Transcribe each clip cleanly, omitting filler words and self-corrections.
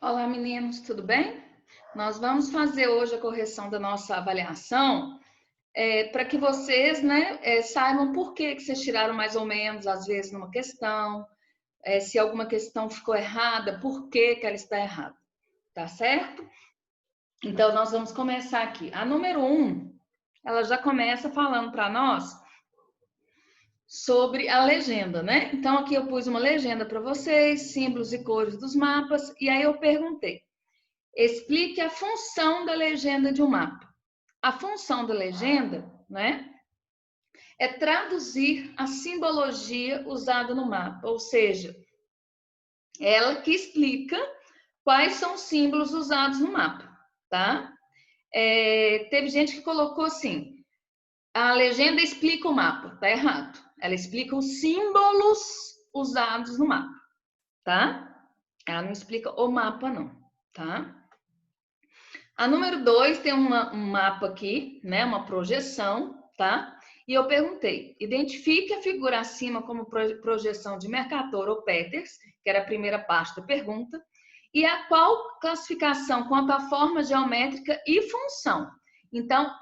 Olá, meninos, tudo bem? Nós vamos fazer hoje a correção da nossa avaliação, para que vocês, né, saibam por que vocês tiraram mais ou menos, às vezes, numa questão, se alguma questão ficou errada, por que ela está errada, tá certo? Então, nós vamos começar aqui. A número 1, ela já começa falando para nós sobre a legenda, né? Então, aqui eu pus uma legenda para vocês, símbolos e cores dos mapas, e aí eu perguntei: explique a função da legenda de um mapa. A função da legenda, né, é traduzir a simbologia usada no mapa, ou seja, ela que explica quais são os símbolos usados no mapa, tá? Teve gente que colocou assim: a legenda explica o mapa, tá errado. Ela explica os símbolos usados no mapa, tá? Ela não explica o mapa, não, tá? A número 2 tem um mapa aqui, né? Uma projeção, tá? E eu perguntei: identifique a figura acima como projeção de Mercator ou Peters, que era a primeira parte da pergunta, e a qual classificação quanto à forma geométrica e função. Então,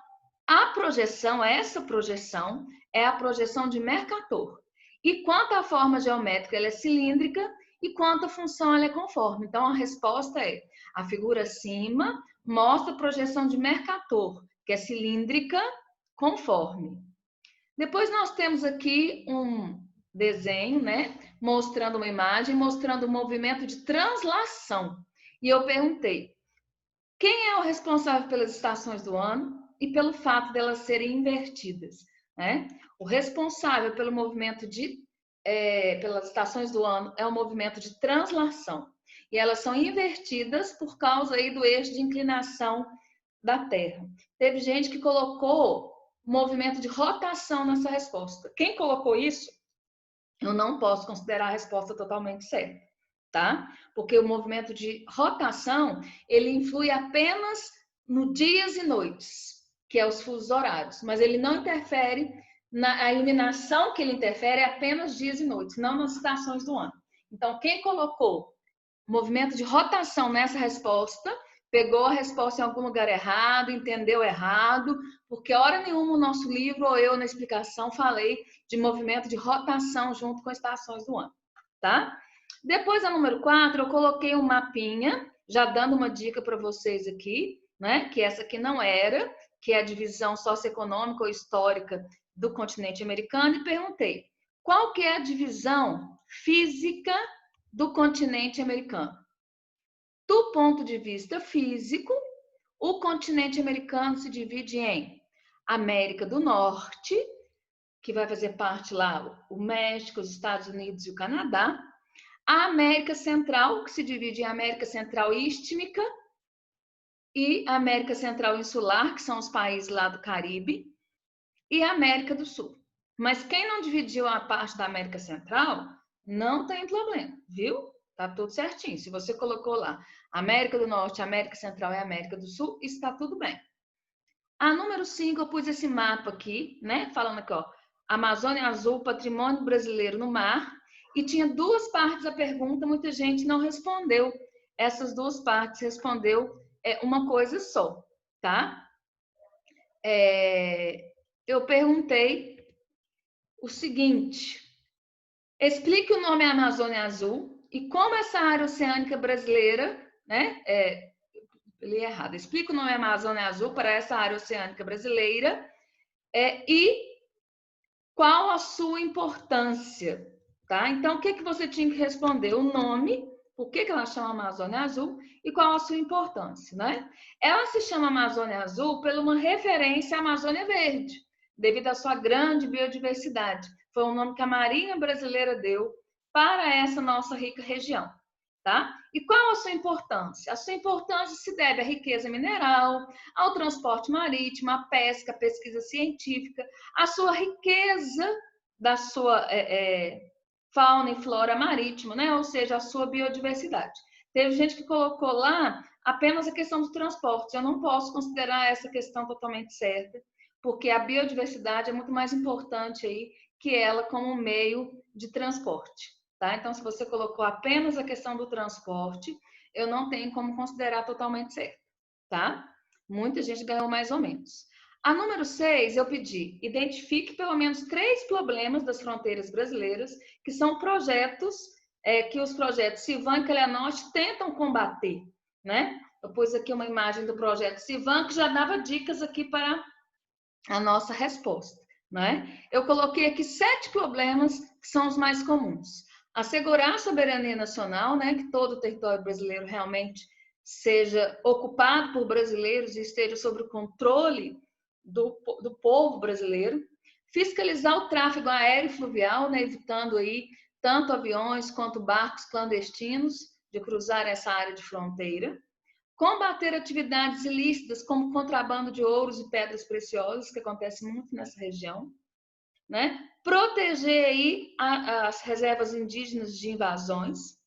a projeção, essa projeção, é a projeção de Mercator. E quanto à forma geométrica, ela é cilíndrica, e quanto à função, ela é conforme. Então, a resposta é: a figura acima mostra a projeção de Mercator, que é cilíndrica, conforme. Depois nós temos aqui um desenho, né? Mostrando uma imagem, mostrando o movimento de translação. E eu perguntei: quem é o responsável pelas estações do ano e pelo fato delas serem invertidas, né? O responsável pelo movimento pelas estações do ano é o movimento de translação. E elas são invertidas por causa aí do eixo de inclinação da Terra. Teve gente que colocou movimento de rotação nessa resposta. Quem colocou isso, eu não posso considerar a resposta totalmente certa, tá? Porque o movimento de rotação, ele influi apenas no dias e noites, que é os fusos horários, mas ele não interfere a iluminação que ele interfere é apenas dias e noites, não nas estações do ano. Então, quem colocou movimento de rotação nessa resposta, pegou a resposta em algum lugar errado, entendeu errado, porque hora nenhuma no nosso livro ou eu na explicação falei de movimento de rotação junto com estações do ano, tá? Depois, a número 4, eu coloquei um mapinha, já dando uma dica para vocês aqui, né? Que essa aqui não era, que é a divisão socioeconômica ou histórica do continente americano, e perguntei: qual que é a divisão física do continente americano? Do ponto de vista físico, o continente americano se divide em América do Norte, que vai fazer parte lá o México, os Estados Unidos e o Canadá, a América Central, que se divide em América Central Istmica e América Central Insular, que são os países lá do Caribe, e a América do Sul. Mas quem não dividiu a parte da América Central, não tem problema, viu? Tá tudo certinho. Se você colocou lá América do Norte, América Central e América do Sul, está tudo bem. A número 5, eu pus esse mapa aqui, né? Falando aqui, ó, Amazônia Azul, Patrimônio Brasileiro no Mar. E tinha duas partes da pergunta, muita gente não respondeu. Essas duas partes respondeu uma coisa só, tá? Eu perguntei o seguinte: explique o nome Amazônia Azul e como essa área oceânica brasileira, né? Li errado. Explique o nome Amazônia Azul para essa área oceânica brasileira e qual a sua importância, tá? Então, o que você tinha que responder? O nome, por que ela chama Amazônia Azul e qual a sua importância, né? Ela se chama Amazônia Azul por uma referência à Amazônia Verde, devido à sua grande biodiversidade. Foi o nome que a Marinha Brasileira deu para essa nossa rica região, tá? E qual a sua importância? A sua importância se deve à riqueza mineral, ao transporte marítimo, à pesca, à pesquisa científica, à sua riqueza da sua fauna e flora marítima, né? Ou seja, a sua biodiversidade. Teve gente que colocou lá apenas a questão do transporte. Eu não posso considerar essa questão totalmente certa, porque a biodiversidade é muito mais importante aí que ela como meio de transporte, tá? Então, se você colocou apenas a questão do transporte, eu não tenho como considerar totalmente certo, tá? Muita gente ganhou mais ou menos. A número 6, eu pedi, identifique pelo menos 3 problemas das fronteiras brasileiras, que são projetos, que os projetos Civan e Cleanorte tentam combater, né? Eu pus aqui uma imagem do projeto Civan, que já dava dicas aqui para a nossa resposta, né? Eu coloquei aqui 7 problemas que são os mais comuns. Assegurar a soberania nacional, né? Que todo o território brasileiro realmente seja ocupado por brasileiros e esteja sob o controle do povo brasileiro. Fiscalizar o tráfego aéreo e fluvial, né? Evitando aí tanto aviões quanto barcos clandestinos de cruzar essa área de fronteira. Combater atividades ilícitas como contrabando de ouros e pedras preciosas, que acontece muito nessa região, né? Proteger aí as reservas indígenas de invasões.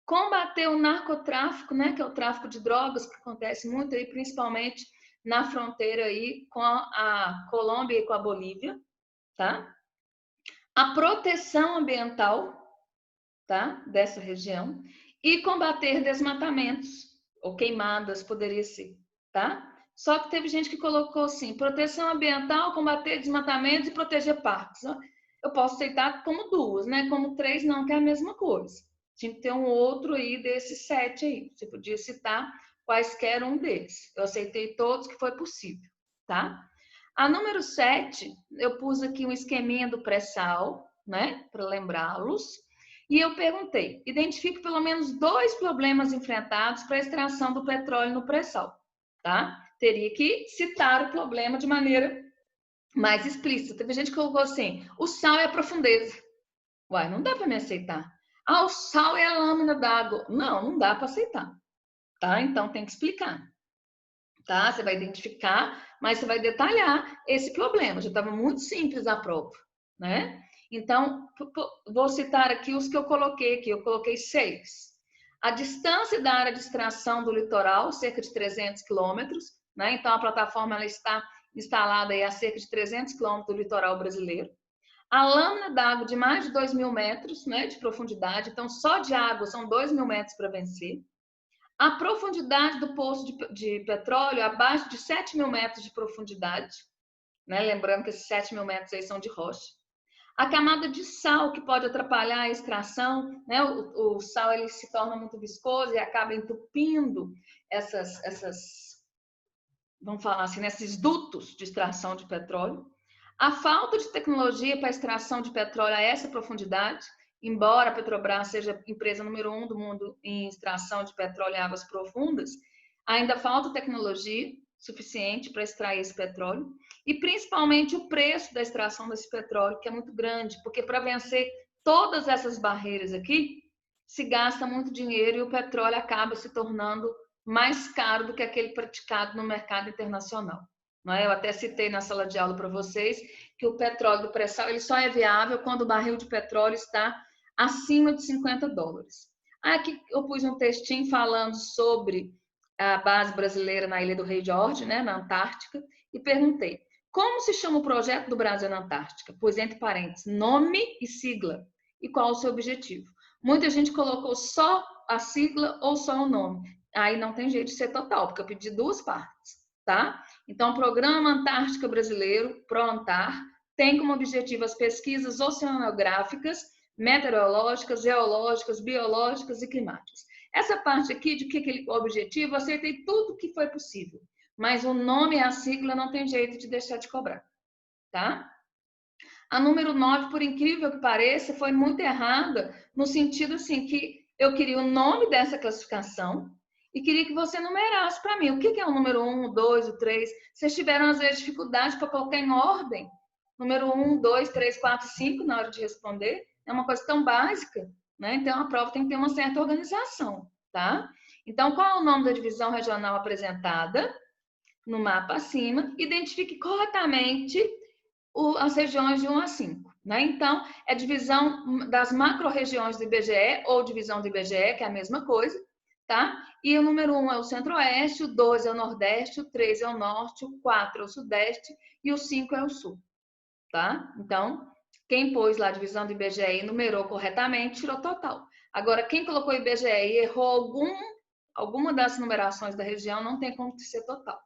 Combater o narcotráfico, né? Que é o tráfico de drogas, que acontece muito aí, principalmente na fronteira aí com a Colômbia e com a Bolívia, tá? A proteção ambiental, tá? Dessa região. E combater desmatamentos ou queimadas, poderia ser, tá? Só que teve gente que colocou assim, proteção ambiental, combater desmatamentos e proteger parques. Eu posso aceitar como 2, né? Como 3 não, que é a mesma coisa. Tinha que ter um outro aí desses 7 aí. Você podia citar quaisquer um desses. Eu aceitei todos que foi possível, tá? A número 7, eu pus aqui um esqueminha do pré-sal, né? Para lembrá-los. E eu perguntei, identifique pelo menos 2 problemas enfrentados para a extração do petróleo no pré-sal, tá? Teria que citar o problema de maneira mais explícita. Teve gente que colocou assim, o sal é a profundeza. Uai, não dá para me aceitar. Ah, o sal é a lâmina d'água. Não, não dá para aceitar, tá? Então tem que explicar, tá? Você vai identificar, mas você vai detalhar esse problema. Já estava muito simples a prova, né? Então, vou citar aqui os que eu coloquei aqui. Eu coloquei 6. A distância da área de extração do litoral, cerca de 300 quilômetros, né? Então, a plataforma ela está instalada aí a cerca de 300 quilômetros do litoral brasileiro. A lâmina d'água de mais de 2.000 metros, né, de profundidade. Então, só de água são 2.000 metros para vencer. A profundidade do poço de petróleo abaixo de 7.000 metros de profundidade, né? Lembrando que esses 7.000 metros aí são de rocha. A camada de sal, que pode atrapalhar a extração, né? O sal ele se torna muito viscoso e acaba entupindo vamos falar assim, nesses dutos de extração de petróleo. A falta de tecnologia para a extração de petróleo a essa profundidade, embora a Petrobras seja a empresa número 1 do mundo em extração de petróleo em águas profundas, ainda falta tecnologia suficiente para extrair esse petróleo e principalmente o preço da extração desse petróleo, que é muito grande, porque para vencer todas essas barreiras aqui, se gasta muito dinheiro e o petróleo acaba se tornando mais caro do que aquele praticado no mercado internacional. Eu até citei na sala de aula para vocês que o petróleo do pré-sal ele só é viável quando o barril de petróleo está acima de $50. Aqui eu pus um textinho falando sobre a base brasileira na Ilha do Rei Jorge, né, na Antártica, e perguntei, como se chama o projeto do Brasil na Antártica? Pus entre parênteses, nome e sigla. E qual o seu objetivo? Muita gente colocou só a sigla ou só o nome. Aí não tem jeito de ser total, porque eu pedi 2 partes, tá? Então, o Programa Antártica Brasileiro, ProAntar, tem como objetivo as pesquisas oceanográficas, meteorológicas, geológicas, biológicas e climáticas. Essa parte aqui de que aquele objetivo, eu aceitei tudo que foi possível, mas o nome e a sigla não tem jeito de deixar de cobrar, tá? A número 9, por incrível que pareça, foi muito errada, no sentido assim que eu queria o nome dessa classificação e queria que você numerasse para mim. O que é o número 1, o 2, o 3? Vocês tiveram, às vezes, dificuldade para colocar em ordem. Número 1, 2, 3, 4, 5 na hora de responder. É uma coisa tão básica, né? Então, a prova tem que ter uma certa organização, tá? Então, qual é o nome da divisão regional apresentada no mapa acima? Identifique corretamente as regiões de 1 a 5. Né? Então, é divisão das macro-regiões do IBGE ou divisão do IBGE, que é a mesma coisa, tá? E o número 1 é o centro-oeste, o 2 é o nordeste, o 3 é o norte, o 4 é o sudeste e o 5 é o sul, tá? Então, Quem pôs lá a divisão do IBGE e numerou corretamente, tirou total. Agora, quem colocou IBGE e errou alguma das numerações da região, não tem como ser total,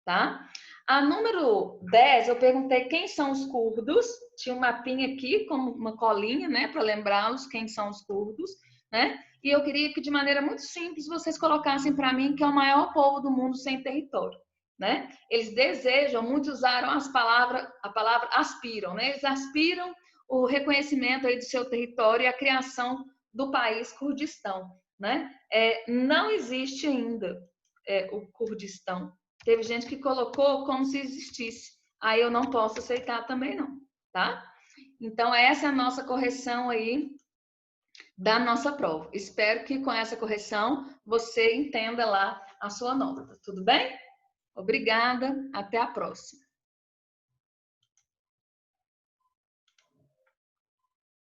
tá? A número 10, eu perguntei quem são os curdos. Tinha um mapinha aqui, como uma colinha, né, para lembrá-los quem são os curdos, né? E eu queria que, de maneira muito simples, vocês colocassem para mim que é o maior povo do mundo sem território, né? Eles desejam, muitos usaram a palavra aspiram, né? Eles aspiram o reconhecimento aí do seu território e a criação do país Kurdistão, né? Não existe ainda o Kurdistão. Teve gente que colocou como se existisse. Aí eu não posso aceitar também não, tá? Então essa é a nossa correção aí da nossa prova. Espero que com essa correção você entenda lá a sua nota, tudo bem? Obrigada, até a próxima.